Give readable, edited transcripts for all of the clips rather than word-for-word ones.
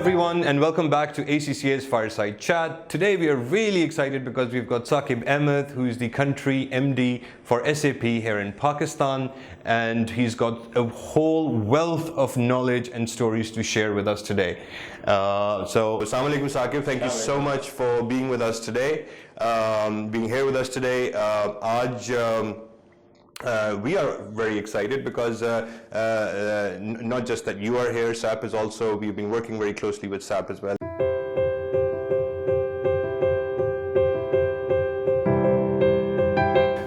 everyone, and welcome back to ACCA's Fireside Chat. Today we are really excited because we've got Saquib Ahmed, who is the country MD for SAP here in Pakistan, and he's got a whole wealth of knowledge and stories to share with us today. Assalamu alaikum Saquib, thank you so much for being with us today, being here with us today. We are very excited because not just that you are here, SAP is also, we've been working very closely with SAP as well.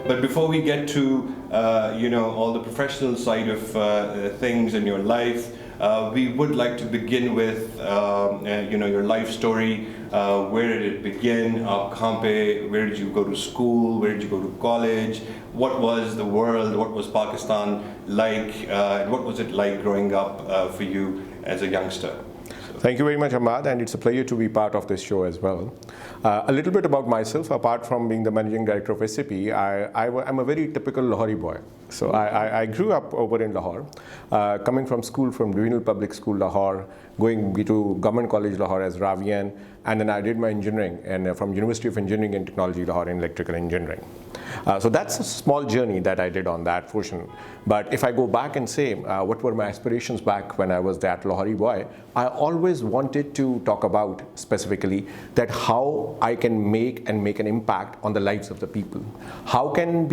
But before we get to all the professional side of things in your life, we would like to begin with your life story. Where did it begin? Where did you go to school? Where did you go to college? What was the world? What was Pakistan like? What was it like growing up for you as a youngster? Thank you very much, Ahmad, and it's a pleasure to be part of this show as well. A little bit about myself. Apart from being the managing director of SAP, I'm a very typical Lahori boy. So I grew up over in Lahore, coming from school from Regional Public School Lahore, going to Government College Lahore as Ravian, and then I did my engineering from University of Engineering and Technology Lahore in electrical engineering. So that's a small journey that I did on that portion. But if I go back and say, what were my aspirations back when I was that Lahori boy, I always wanted to talk about specifically that how I can make an impact on the lives of the people. How can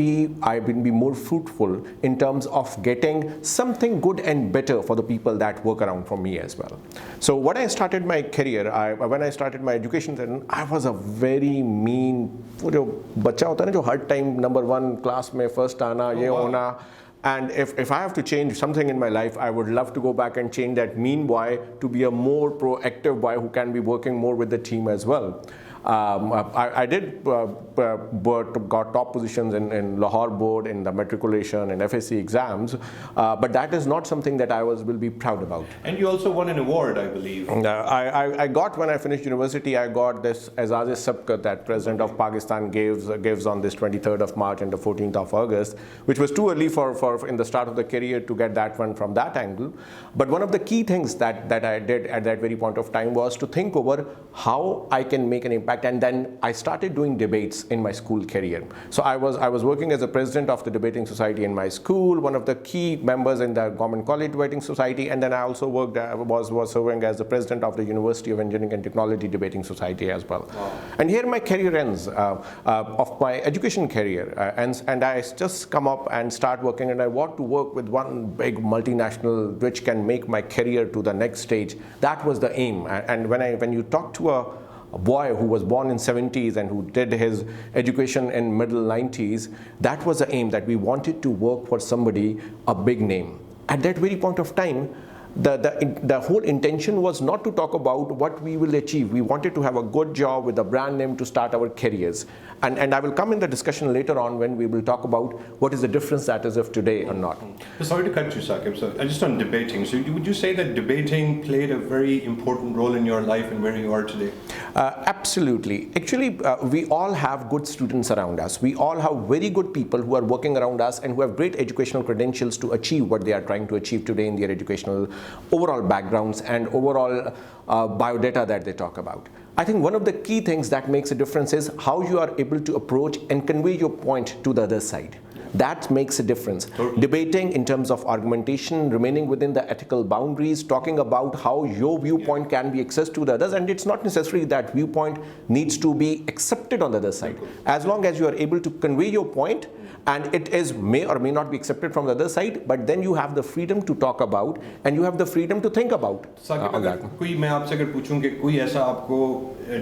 I be more fruitful in terms of getting something good and better for the people that work around for me as well. So when I started my career, when I started my education, I was a very mean, बच्चा होता है ना जो हर time number 1 class में first आना ये होना. And if I have to change something in my life, I would love to go back and change that mean boy to be a more proactive boy who can be working more with the team as well. I did got top positions in Lahore board, in the matriculation and FSC exams, but that is not something that I will be proud about. And you also won an award, I believe. I got, when I finished university, I got this Azaz Sabqat that President of Pakistan gives on this 23rd of March and the 14th of August, which was too early for in the start of the career to get that one from that angle. But one of the key things that I did at that very point of time was to think over how I can make an impact. And then I started doing debates in my school career. So I was working as a president of the debating society in my school, one of the key members in the Government College Debating Society, and then I also was serving as the president of the University of Engineering and Technology Debating Society as well. Wow. And here my career ends of my education career, and I just come up and start working, and I want to work with one big multinational which can make my career to the next stage. That was the aim. And when you talk to a boy who was born in 70s and who did his education in middle 90s, that was the aim, that we wanted to work for somebody, a big name. At that very point of time, the whole intention was not to talk about what we will achieve. We wanted to have a good job with a brand name to start our careers. And I will come in the discussion later on when we will talk about what is the difference that is of today or not. Sorry to cut you, Saquib. So just on debating, so would you say that debating played a very important role in your life and where you are today? Absolutely. Actually, we all have good students around us. We all have very good people who are working around us and who have great educational credentials to achieve what they are trying to achieve today in their educational overall backgrounds and overall biodata that they talk about. I think one of the key things that makes a difference is how you are able to approach and convey your point to the other side. That makes a difference. Totally. Debating in terms of argumentation, remaining within the ethical boundaries, talking about how your viewpoint can be accessed to the others, and it's not necessary that viewpoint needs to be accepted on the other side. As long as you are able to convey your point, and it may or may not be accepted from the other side, but then you have the freedom to talk about, and you have the freedom to think about. मैं आपसे अगर पूछूं कि कोई ऐसा आपको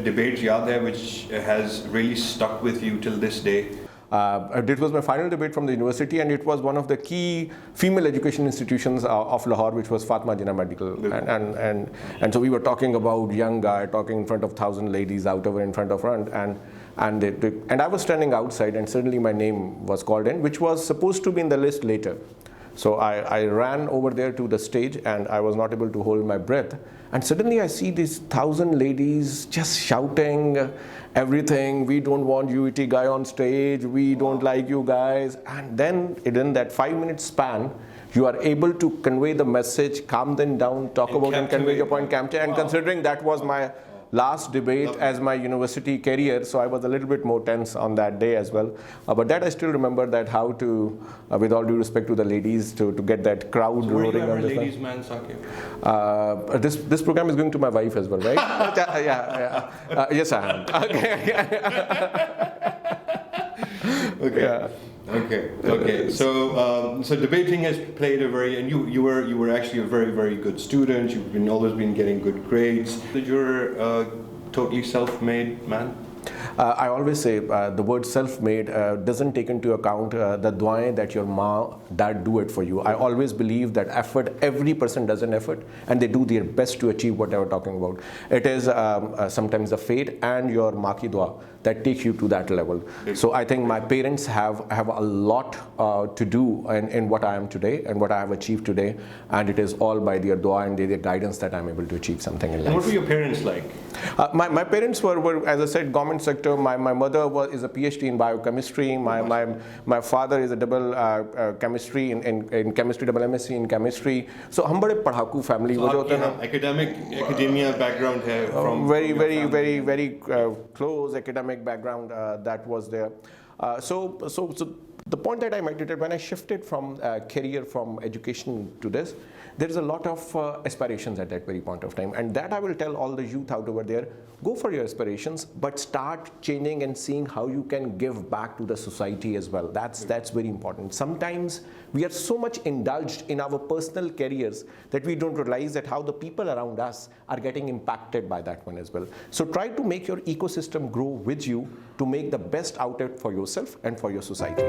debate याद है which has really stuck with you till this day? It was my final debate from the university, and it was one of the key female education institutions of Lahore, which was Fatma Jinnah Medical. And so we were talking about young guy talking in front of 1,000 ladies out over in front of her, and I was standing outside, and suddenly my name was called in, which was supposed to be in the list later. So I ran over there to the stage and I was not able to hold my breath. And suddenly I see these 1,000 ladies just shouting everything. We don't want UET guy on stage. We don't like you guys. And then in that 5-minute span, you are able to convey the message, calm them down, talk about and convey your point, capture. And considering that was my last debate as my university career, so I was a little bit more tense on that day as well. But that I still remember that how to, with all due respect to the ladies, to get that crowd roaring on this ladies man, Saquib? This program is going to my wife as well, right? Yeah. Yes, I am. Okay. Yeah. Okay. So debating has played a very, and you were actually a very good student. You've always been getting good grades. You're a totally self-made man. I always say the word self-made doesn't take into account the duaएं that your mom, dad do it for you. I always believe that effort, every person does an effort and they do their best to achieve what they were talking about. It is sometimes the fate and your maa ki dua that take you to that level. So I think my parents have a lot to do in what I am today and what I have achieved today, and it is all by their dua and their guidance that I'm able to achieve something in life. And what were your parents like? My parents were, as I said, government sector. My mother is a PhD in biochemistry. My father is a double chemistry in chemistry, double MSc in chemistry. So हम बड़े पढ़ाकू family वो जो होते हैं academia background है from very close academic background that was there. So the point that I meditated when I shifted from career from education to this, there is a lot of aspirations at that very point of time, and that I will tell all the youth out over there, go for your aspirations, but start changing and seeing how you can give back to the society as well. That's very important. Sometimes we are so much indulged in our personal careers that we don't realize that how the people around us are getting impacted by that one as well. So try to make your ecosystem grow with you to make the best outlet for yourself and for your society.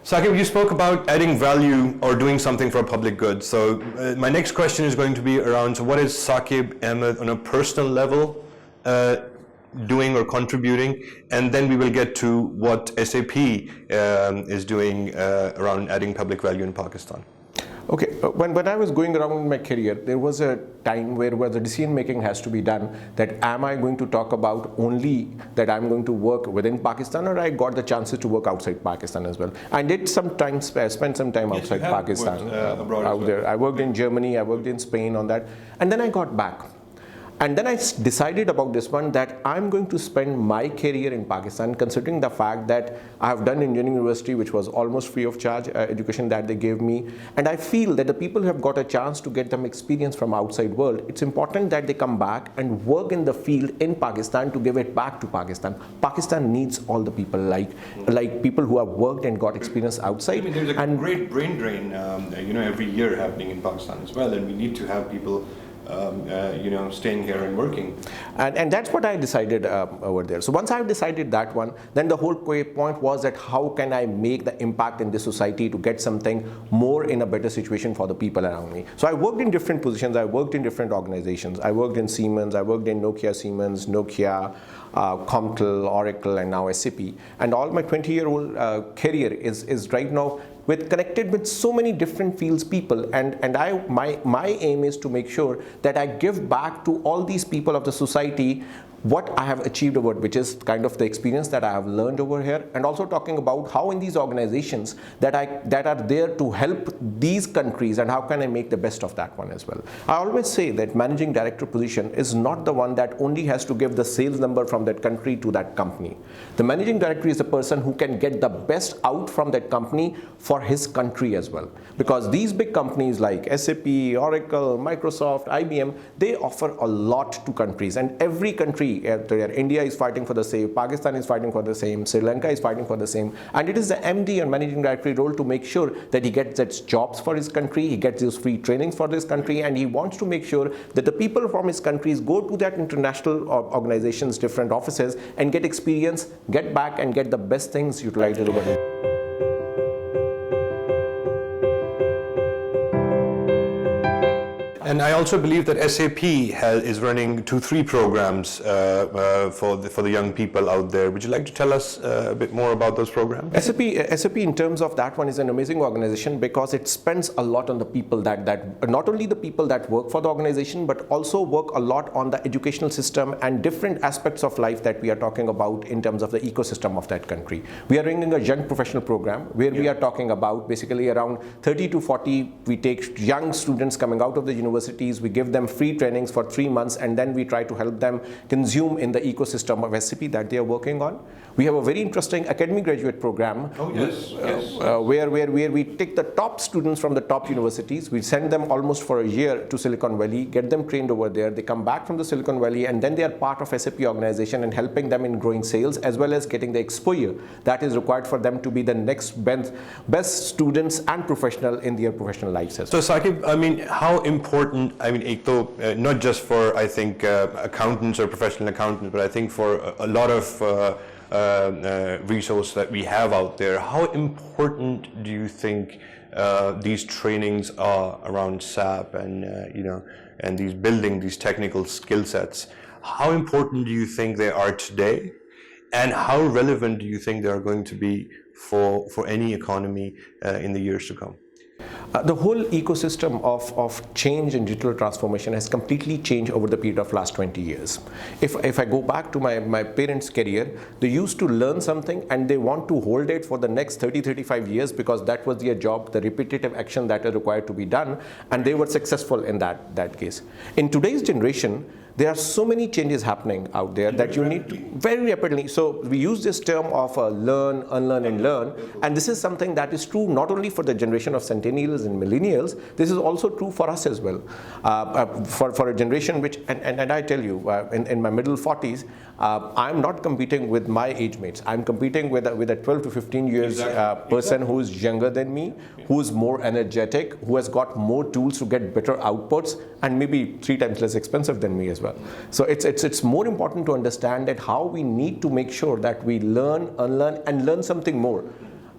Saquib, you spoke about adding value or doing something for a public good. So my next question is going to be around, so what is Saquib Ahmed on a personal level doing or contributing? And then we will get to what SAP is doing around adding public value in Pakistan. Okay, when I was going around in my career, there was a time where the decision making has to be done that am I going to talk about only that I'm going to work within Pakistan, or I got the chances to work outside Pakistan as well. I did spend some time outside Pakistan, out there. I worked in Germany, I worked in Spain on that, and then I got back. And then I decided about this one that I'm going to spend my career in Pakistan, considering the fact that I have done engineering university, which was almost free of charge education that they gave me. And I feel that the people who have got a chance to get them experience from outside world, it's important that they come back and work in the field in Pakistan to give it back to Pakistan. Pakistan needs all the people like people who have worked and got experience outside. I mean, there's a great brain drain, every year happening in Pakistan as well, and we need to have people staying here and working. And that's what I decided over there. So once I've decided that one, then the whole point was that how can I make the impact in this society to get something more in a better situation for the people around me. So I worked in different positions, I worked in different organizations. I worked in Siemens, I worked in Nokia Siemens, Nokia, Comtel, Oracle, and now SAP. And all my 20-year-old career is right now connected with so many different fields people, and my aim is to make sure that I give back to all these people of the society what I have achieved over, which is kind of the experience that I have learned over here, and also talking about how in these organizations that are there to help these countries and how can I make the best of that one as well. I always say that managing director position is not the one that only has to give the sales number from that country to that company. The managing director is the person who can get the best out from that company for his country as well. Because these big companies like SAP, Oracle, Microsoft, IBM, they offer a lot to countries, and every country, India is fighting for the same, Pakistan is fighting for the same, Sri Lanka is fighting for the same, and it is the MD and managing director role to make sure that he gets that jobs for his country, he gets those free trainings for his country, and he wants to make sure that the people from his countries go to that international organizations, different offices, and get experience, get back and get the best things utilized over here. And I also believe that SAP is running 2-3 programs for the young people out there. Would you like to tell us a bit more about those programs? SAP in terms of that one is an amazing organization because it spends a lot on the people that not only the people that work for the organization, but also work a lot on the educational system and different aspects of life that we are talking about in terms of the ecosystem of that country. We are running a young professional program where we are talking about basically around 30 to 40. We take young students coming out of the universities, we give them free trainings for 3 months, and then we try to help them consume in the ecosystem of SAP that they are working on. We have a very interesting academic graduate program where we take the top students from the top universities, we send them almost for a year to Silicon Valley, get them trained over there, they come back from the Silicon Valley, and then they are part of SAP organization and helping them in growing sales as well as getting the exposure that is required for them to be the next best students and professional in their professional lives as well. So Saquib, I mean, how important, I mean, not just for, I think, accountants or professional accountants, but I think for a lot of resource that we have out there, how important do you think these trainings are around SAP and and building these technical skill sets? How important do you think they are today, and how relevant do you think they are going to be for any economy in the years to come? The whole ecosystem of change and digital transformation has completely changed over the period of last 20 years. If I go back to my parents' career, they used to learn something and they want to hold it for the next 30-35 years because that was their job, the repetitive action that is required to be done, and they were successful in that case. In today's generation, there are so many changes happening out there that you need to very rapidly. So we use this term of learn, unlearn, and learn. And this is something that is true not only for the generation of centennials and millennials, this is also true for us as well. For a generation which, and I tell you, in my middle 40s, I'm not competing with my age mates. I'm competing with a 12 to 15 years person who is younger than me, who is more energetic, who has got more tools to get better outputs, and maybe 3 times less expensive than me as well. So it's more important to understand that how we need to make sure that we learn, unlearn, and learn something more.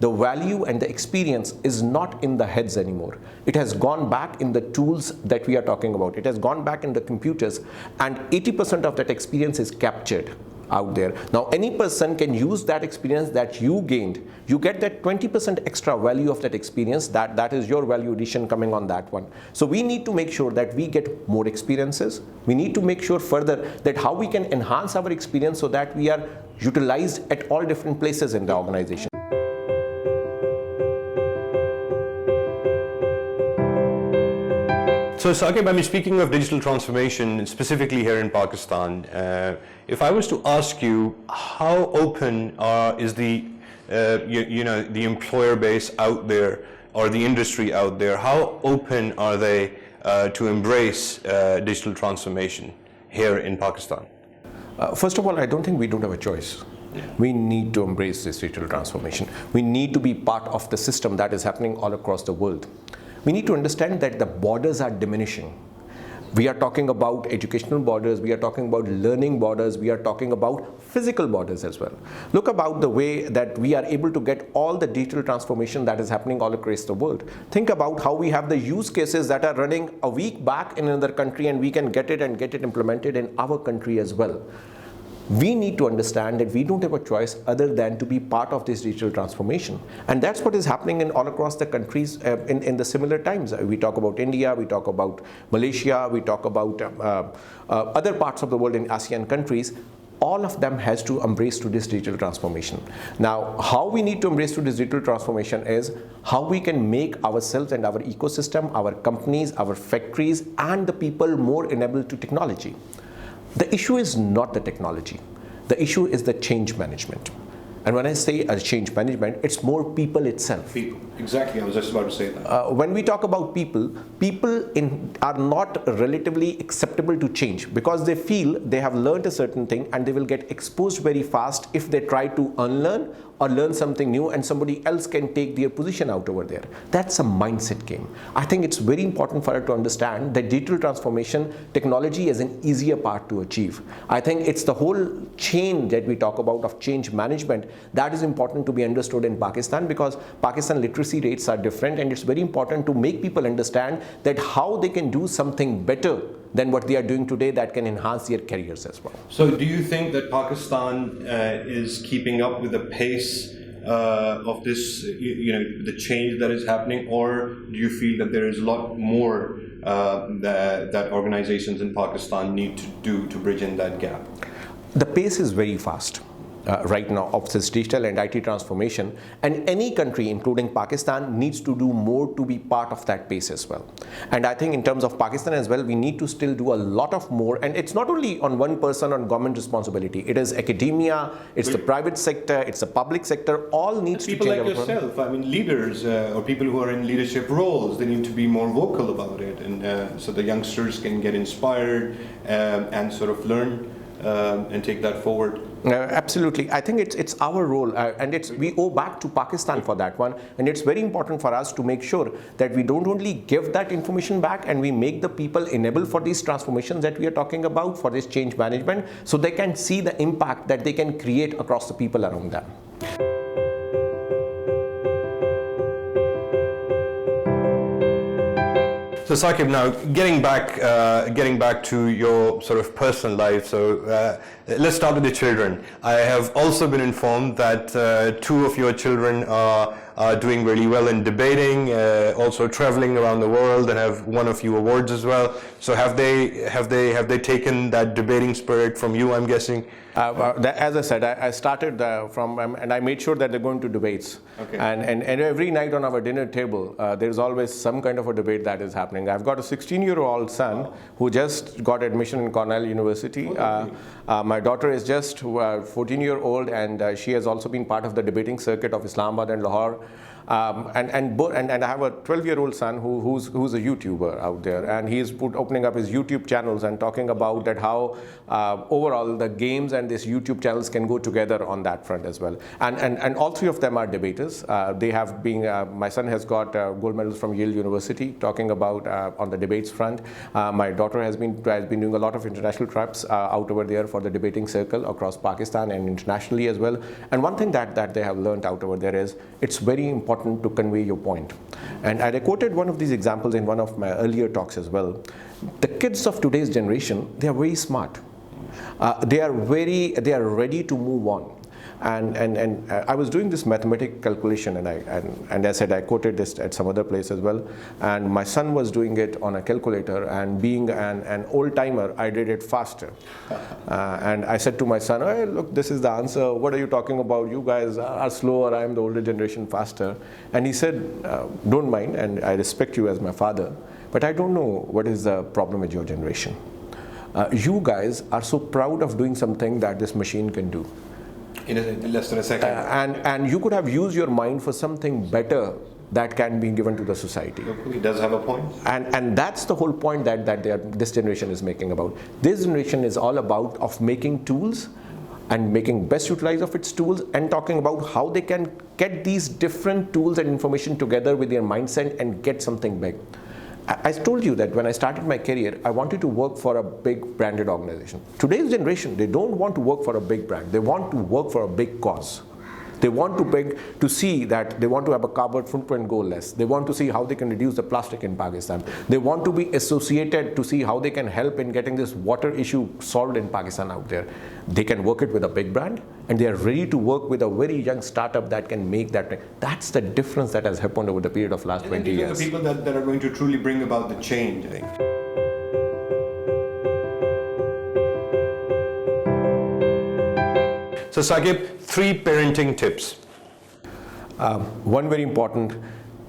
The value and the experience is not in the heads anymore. It has gone back in the tools that we are talking about. It has gone back in the computers, and 80% of that experience is captured out there. Now any person can use that experience that you gained. You get that 20% extra value of that experience, that is your value addition coming on that one. So we need to make sure that we get more experiences. We need to make sure further that how we can enhance our experience so that we are utilized at all different places in the organization. So Saquib, I mean, speaking of digital transformation, specifically here in Pakistan, if I was to ask you, how open is the the employer base out there, or the industry out there, how open are they to embrace digital transformation here in Pakistan? First of all, I don't think we don't have a choice. We need to embrace this digital transformation. We need to be part of the system that is happening all across the world. We need to understand that the borders are diminishing. We are talking about educational borders, we are talking about learning borders, we are talking about physical borders as well. Look about the way that we are able to get all the digital transformation that is happening all across the world. Think about how we have the use cases that are running a week back in another country, and we can get it implemented in our country as well. We need to understand that we don't have a choice other than to be part of this digital transformation. And that's what is happening in all across the countries in the similar times. We talk about India, we talk about Malaysia, we talk about other parts of the world in ASEAN countries. All of them has to embrace to this digital transformation. Now, how we need to embrace to this digital transformation is how we can make ourselves and our ecosystem, our companies, our factories, and the people more enabled to technology. The issue is not the technology. The issue is the change management. And when I say change management, it's more people itself. People, exactly. I was just about to say that. When we talk about people are not relatively acceptable to change because they feel they have learned a certain thing and they will get exposed very fast if they try to unlearn or learn something new, and somebody else can take their position out over there. That's a mindset game. I think it's very important for us to understand that digital transformation technology is an easier part to achieve. I think it's the whole chain that we talk about of change management That is important to be understood in Pakistan, because Pakistan literacy rates are different, and it's very important to make people understand that how they can do something better than what they are doing today that can enhance their careers as well. So do you think that Pakistan is keeping up with the pace of this, the change that is happening, or do you feel that there is a lot more that organizations in Pakistan need to do to bridge in that gap? The pace is very fast right now of this digital and IT transformation, and any country, including Pakistan, needs to do more to be part of that pace as well. And I think in terms of Pakistan as well, we need to still do a lot of more, and it's not only on one person, on government responsibility. It is academia, it's the private sector, it's the public sector, all needs to change. People like yourself, I mean leaders or people who are in leadership roles, they need to be more vocal about it, and so the youngsters can get inspired and sort of learn and take that forward. Absolutely. I think it's our role, and we owe back to Pakistan for that one, and it's very important for us to make sure that we don't only give that information back, and we make the people enable for these transformations that we are talking about, for this change management, so they can see the impact that they can create across the people around them. So Saquib, now getting back to your sort of personal life. So let's start with the children. I have also been informed that two of your children are doing really well in debating, also traveling around the world, and have won a few awards as well. So have they taken that debating spirit from you, I'm guessing? As I said, I started from, and I made sure that they're going to debates. Okay. And every night on our dinner table, there's always some kind of a debate that is happening. I've got a 16-year-old son who just got admission in Cornell University. My daughter is just 14-year-old, and she has also been part of the debating circuit of Islamabad and Lahore. And I have a 12-year-old son who's a YouTuber out there, and he's opening up his YouTube channels and talking about that how overall the games and this YouTube channels can go together on that front as well. And all three of them are debaters. They have been. My son has got gold medals from Yale University, talking about on the debates front. My daughter has been doing a lot of international trips out over there for the debating circle across Pakistan and internationally as well. And one thing that they have learned out over there is it's very important to convey your point. And I quoted one of these examples in one of my earlier talks as well. The kids of today's generation, they are very smart. They are ready to move on. And I was doing this mathematical calculation, and I said I quoted this at some other place as well. And my son was doing it on a calculator, and being an old timer, I did it faster. And I said to my son, "Hey, look, this is the answer. What are you talking about? You guys are slower. I am the older generation, faster." And he said, "Don't mind, and I respect you as my father, but I don't know what is the problem with your generation. You guys are so proud of doing something that this machine can do. In less than a second. And you could have used your mind for something better that can be given to the society." He does have a point. And that's the whole point that this generation is making about. This generation is all about of making tools and making best utilize of its tools, and talking about how they can get these different tools and information together with their mindset and get something big. I told you that when I started my career, I wanted to work for a big branded organization. Today's generation, they don't want to work for a big brand. They want to work for a big cause. They want to see that they want to have a carbon footprint go less. They want to see how they can reduce the plastic in Pakistan. They want to be associated to see how they can help in getting this water issue solved in Pakistan out there. They can work it with a big brand, and they are ready to work with a very young startup that can make that. That's the difference that has happened over the period of last 20 years. These are the people that are going to truly bring about the change, I think. So Saquib, 3 parenting tips. One very important,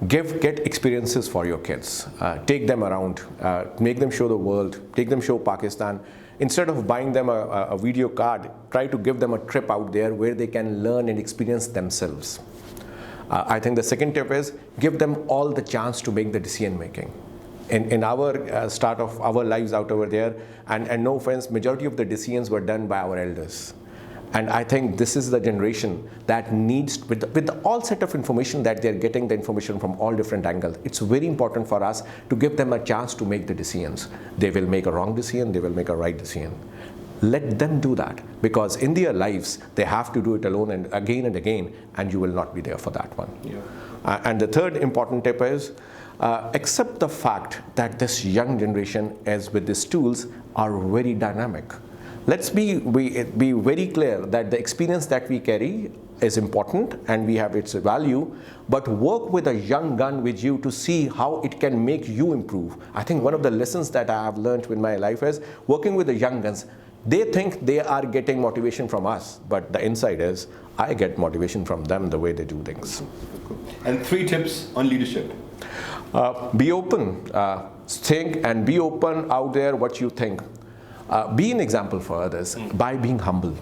get experiences for your kids. Take them around, make them show the world, take them show Pakistan. Instead of buying them a video card, try to give them a trip out there where they can learn and experience themselves. I think the second tip is give them all the chance to make the decision making. In our start of our lives out over there, and no offense, majority of the decisions were done by our elders. And I think this is the generation that needs, with all set of information that they're getting the information from all different angles, it's very important for us to give them a chance to make the decisions. They will make a wrong decision, they will make a right decision. Let them do that, because in their lives they have to do it alone and again, and you will not be there for that one. Yeah. And the third important tip is accept the fact that this young generation, as with these tools, are very dynamic. Let's be very clear that the experience that we carry is important and we have its value, but work with a young gun with you to see how it can make you improve. I think one of the lessons that I have learned in my life is working with the young guns. They think they are getting motivation from us, but the inside is I get motivation from them, the way they do things. And 3 tips on leadership. Be open, think and be open out there what you think. Be an example for others by being humble.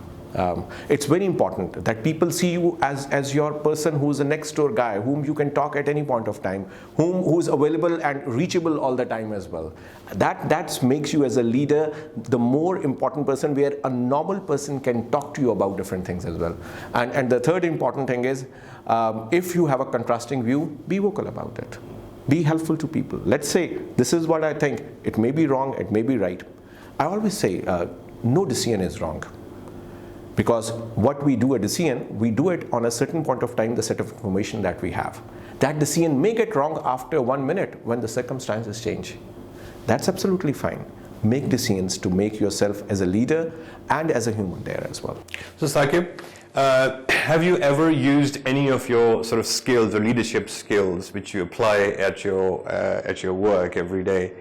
It's very important that people see you as your person who's a next door guy, whom you can talk at any point of time, who's available and reachable all the time as well. That makes you as a leader the more important person, where a normal person can talk to you about different things as well. And the third important thing is, if you have a contrasting view, be vocal about it. Be helpful to people. Let's say, this is what I think. It may be wrong, it may be right. I always say, no decision is wrong. Because what we do a decision, we do it on a certain point of time, the set of information that we have. That decision may get wrong after 1 minute when the circumstances change. That's absolutely fine. Make decisions to make yourself as a leader and as a human there as well. So Saquib, have you ever used any of your sort of skills or leadership skills which you apply at your work every day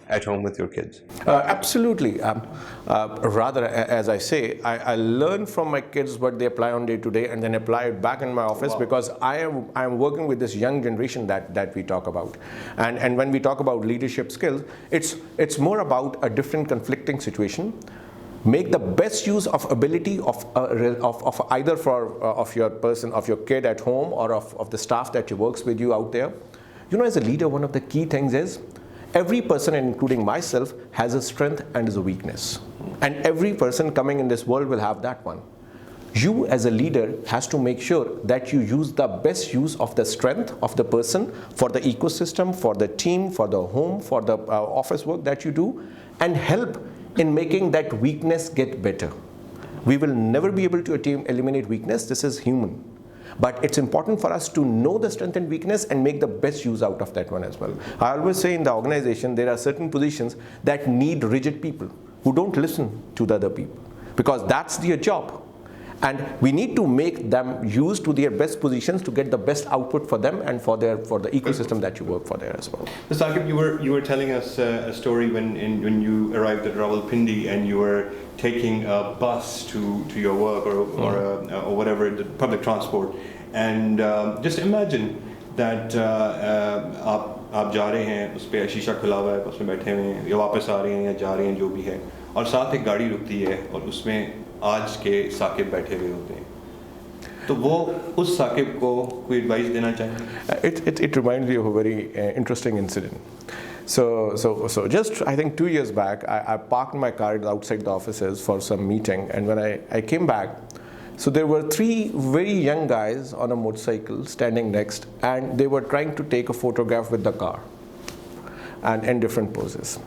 at home with your kids? Absolutely. Rather, as I say, I learn from my kids what they apply on day to day and then apply it back in my office. Wow. Because I am working with this young generation that we talk about. And when we talk about leadership skills, it's more about a different conflicting situation. Make the best use of ability of either of your person, of your kid at home, or of the staff that works with you out there. You know, as a leader, one of the key things is, every person, including myself, has a strength and is a weakness. And every person coming in this world will have that one. You as a leader has to make sure that you use the best use of the strength of the person for the ecosystem, for the team, for the home, for the office work that you do, and help in making that weakness get better. We will never be able to eliminate weakness. This is human. But it's important for us to know the strength and weakness and make the best use out of that one as well. I always say in the organization, there are certain positions that need rigid people who don't listen to the other people, because that's their job. And we need to make them use to their best positions to get the best output for them and for the ecosystem that you work for there as well. So Saquib, you were telling us a story when you arrived at Rawalpindi and you were taking a bus to your work or whatever, the public transport, and just imagine that आप जा रहे हैं, उस पे शीशा खुला हुआ है, उसमें बैठे हुए हैं, या वापस आ रहे हैं या जा रहे हैं, जो भी है, और साथ एक गाड़ी रुकती है और उसमें आज के साकिब बैठे हुए होते हैं, तो वो उस साकिब को कोई एडवाइस देना चाहेंगे? It reminds me of a very interesting incident. So just I think 2 years back, I parked my car outside the offices for some meeting, and when I came back, so there were 3 very young guys on a motorcycle standing next, and they were trying to take a photograph with the car, and in different poses.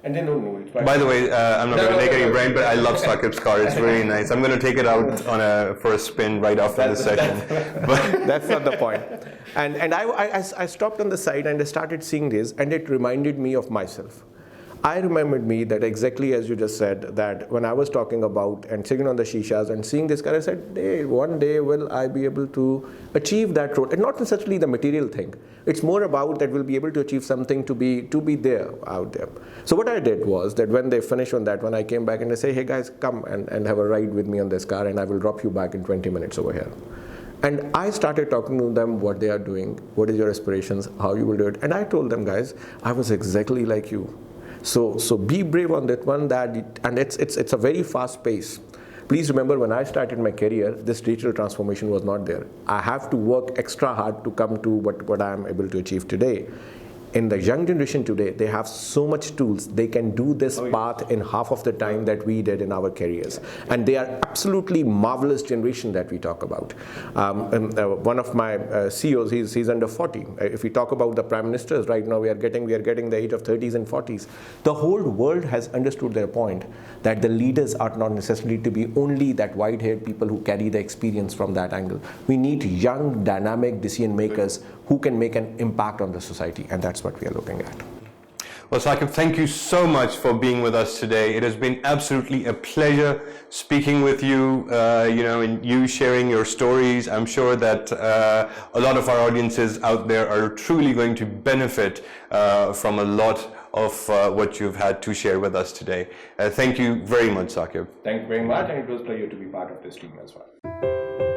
And they don't know it. By the way, I'm not going to make any brand, but I love Saqib's car. It's very nice. I'm going to take it out for a spin right after this session. But that's not the point. And I stopped on the side and I started seeing this, and it reminded me of myself. I remembered me that exactly as you just said, that when I was talking about and sitting on the shishas and seeing this car, I said, hey, one day will I be able to achieve that role? And not necessarily the material thing. It's more about that we'll be able to achieve something to be there out there. So what I did was that when they finished on that one, I came back and I say, hey guys, come and have a ride with me on this car, and I will drop you back in 20 minutes over here. And I started talking to them what they are doing, what is your aspirations, how you will do it. And I told them, guys, I was exactly like you. So be brave on that one, and it's a very fast pace. Please remember, when I started my career, this digital transformation was not there. I have to work extra hard to come to what I am able to achieve today. in the young generation today, they have so much tools. They can do this path in half of the time that we did in our careers. And they are absolutely marvelous generation that we talk about. One of my CEOs, he's under 40. If we talk about the prime ministers right now, we are getting the age of 30s and 40s. The whole world has understood their point that the leaders are not necessarily to be only that white-haired people who carry the experience from that angle. We need young, dynamic decision makers who can make an impact on the society, and that's what we are looking at. Well, Saquib, thank you so much for being with us today. It has been absolutely a pleasure speaking with you, and you sharing your stories. I'm sure that a lot of our audiences out there are truly going to benefit from a lot of what you've had to share with us today. Thank you very much, Saquib. Thank you very much, and it was a pleasure to be part of this team as well.